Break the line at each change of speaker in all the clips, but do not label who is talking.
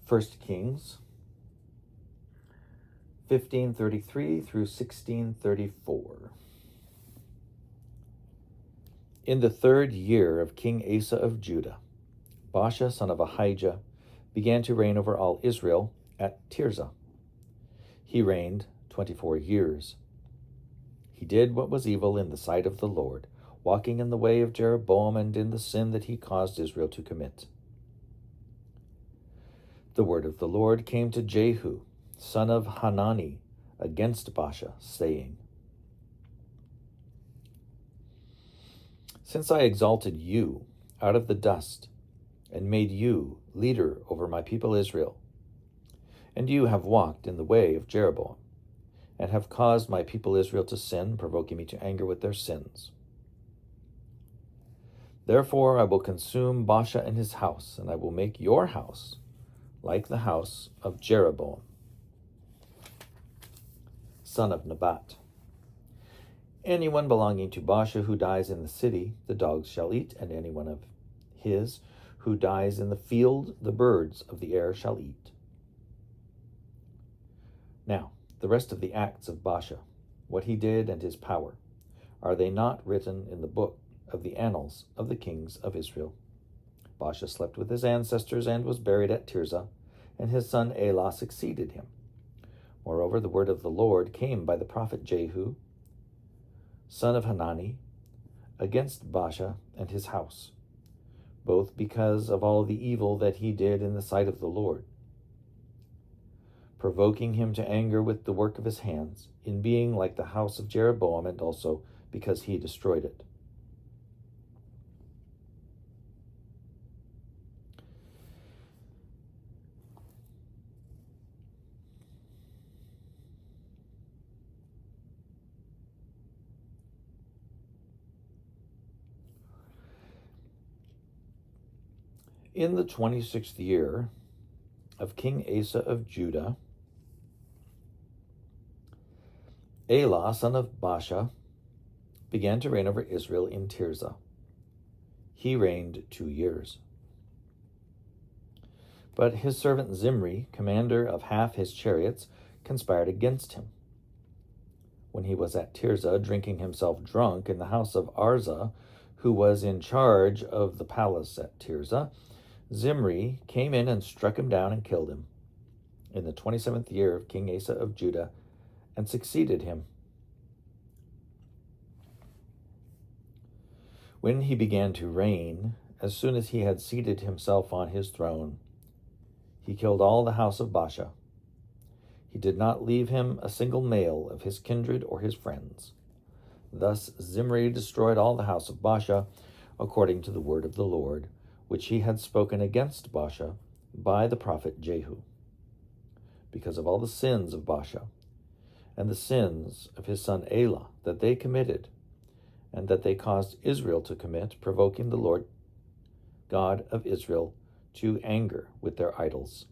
1 Kings 15:33 through 16:34. In the 3rd year of King Asa of Judah, Baasha son of Ahijah began to reign over all Israel at Tirzah. He reigned 24 years. He did what was evil in the sight of the Lord, walking in the way of Jeroboam and in the sin that he caused Israel to commit. The word of the Lord came to Jehu, son of Hanani, against Baasha, saying, Since I exalted you out of the dust and made you leader over my people Israel, and you have walked in the way of Jeroboam, and have caused my people Israel to sin, provoking me to anger with their sins. Therefore I will consume Baasha and his house, and I will make your house like the house of Jeroboam, son of Nebat. Anyone belonging to Baasha who dies in the city, the dogs shall eat, and anyone of his who dies in the field, the birds of the air shall eat. Now, the rest of the acts of Baasha, what he did and his power, are they not written in the book of the annals of the kings of Israel? Baasha slept with his ancestors and was buried at Tirzah, and his son Elah succeeded him. Moreover, the word of the Lord came by the prophet Jehu, son of Hanani, against Baasha and his house, both because of all the evil that he did in the sight of the Lord, provoking him to anger with the work of his hands, in being like the house of Jeroboam, and also because he destroyed it. In the 26th year of King Asa of Judah, Elah, son of Baasha, began to reign over Israel in Tirzah. He reigned 2 years. But his servant Zimri, commander of half his chariots, conspired against him. When he was at Tirzah, drinking himself drunk in the house of Arza, who was in charge of the palace at Tirzah, Zimri came in and struck him down and killed him in the 27th year of King Asa of Judah, and succeeded him. When he began to reign, as soon as he had seated himself on his throne, he killed all the house of Baasha. He did not leave him a single male of his kindred or his friends. Thus Zimri destroyed all the house of Baasha, according to the word of the Lord, which he had spoken against Baasha by the prophet Jehu, because of all the sins of Baasha, and the sins of his son Elah that they committed, and that they caused Israel to commit, provoking the Lord God of Israel to anger with their idols.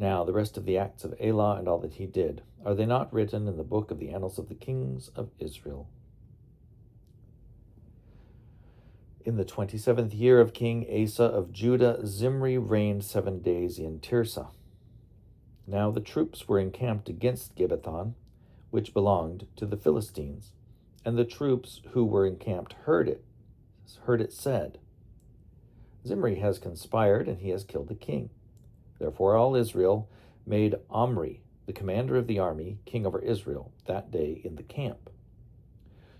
Now the rest of the acts of Elah and all that he did, are they not written in the book of the annals of the kings of Israel? In the 27th year of King Asa of Judah, Zimri reigned 7 days in Tirzah. Now the troops were encamped against Gibbethon, which belonged to the Philistines, and the troops who were encamped heard it said, Zimri has conspired, and he has killed the king. Therefore all Israel made Omri, the commander of the army, king over Israel, that day in the camp.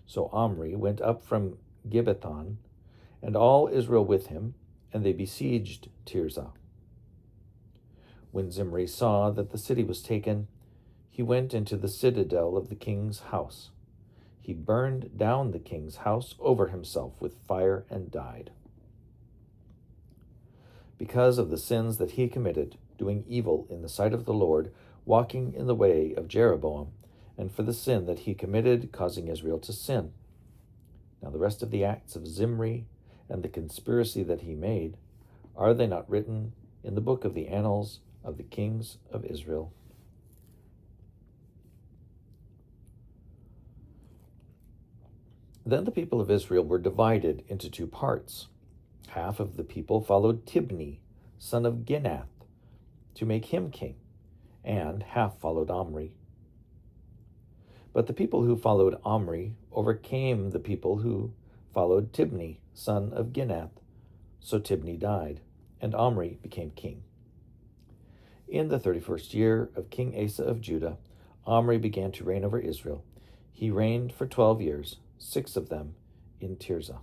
So Omri went up from Gibbethon, and all Israel with him, and they besieged Tirzah. When Zimri saw that the city was taken, he went into the citadel of the king's house. He burned down the king's house over himself with fire and died. Because of the sins that he committed, doing evil in the sight of the Lord, walking in the way of Jeroboam, and for the sin that he committed, causing Israel to sin. Now the rest of the acts of Zimri, and the conspiracy that he made, are they not written in the book of the annals of the kings of Israel? Then the people of Israel were divided into 2 parts. Half of the people followed Tibni, son of Ginath, to make him king, and half followed Omri. But the people who followed Omri overcame the people who followed Tibni, son of Ginath. So Tibni died, and Omri became king. In the 31st year of King Asa of Judah, Omri began to reign over Israel. He reigned for 12 years, 6 of them in Tirzah.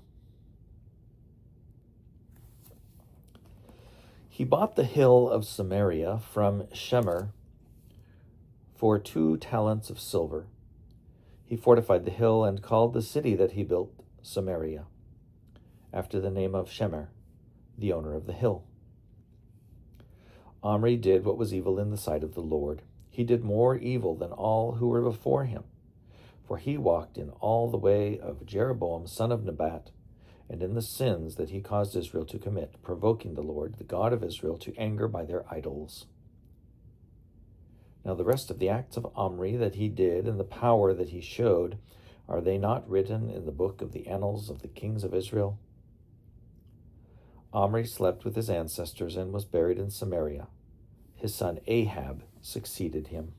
He bought the hill of Samaria from Shemer for 2 talents of silver. He fortified the hill and called the city that he built Samaria, after the name of Shemer, the owner of the hill. Omri did what was evil in the sight of the Lord. He did more evil than all who were before him, for he walked in all the way of Jeroboam son of Nebat, and in the sins that he caused Israel to commit, provoking the Lord, the God of Israel, to anger by their idols. Now the rest of the acts of Omri that he did, and the power that he showed, are they not written in the book of the annals of the kings of Israel? Omri slept with his ancestors and was buried in Samaria. His son Ahab succeeded him.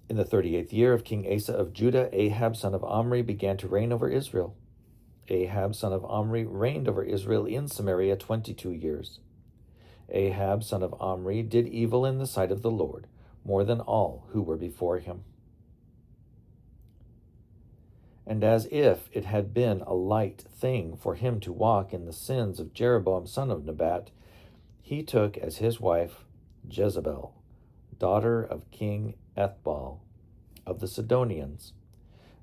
In the 38th year of King Asa of Judah, Ahab son of Omri began to reign over Israel. Ahab son of Omri reigned over Israel in Samaria 22 years. Ahab son of Omri did evil in the sight of the Lord, more than all who were before him. And as if it had been a light thing for him to walk in the sins of Jeroboam son of Nebat, he took as his wife Jezebel, daughter of King Ethbaal of the Sidonians,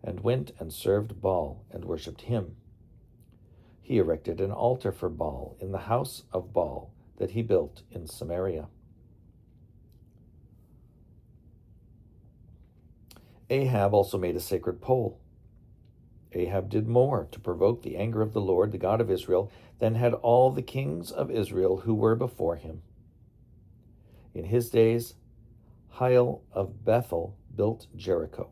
and went and served Baal and worshipped him. He erected an altar for Baal in the house of Baal that he built in Samaria. Ahab also made a sacred pole. Ahab did more to provoke the anger of the Lord, the God of Israel, than had all the kings of Israel who were before him. In his days, Hiel of Bethel built Jericho.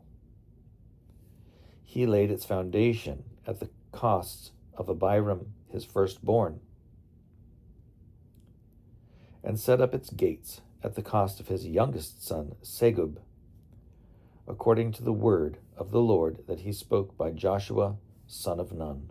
He laid its foundation at the cost of Abiram, his firstborn, and set up its gates at the cost of his youngest son, Segub, according to the word of the Lord that he spoke by Joshua, son of Nun.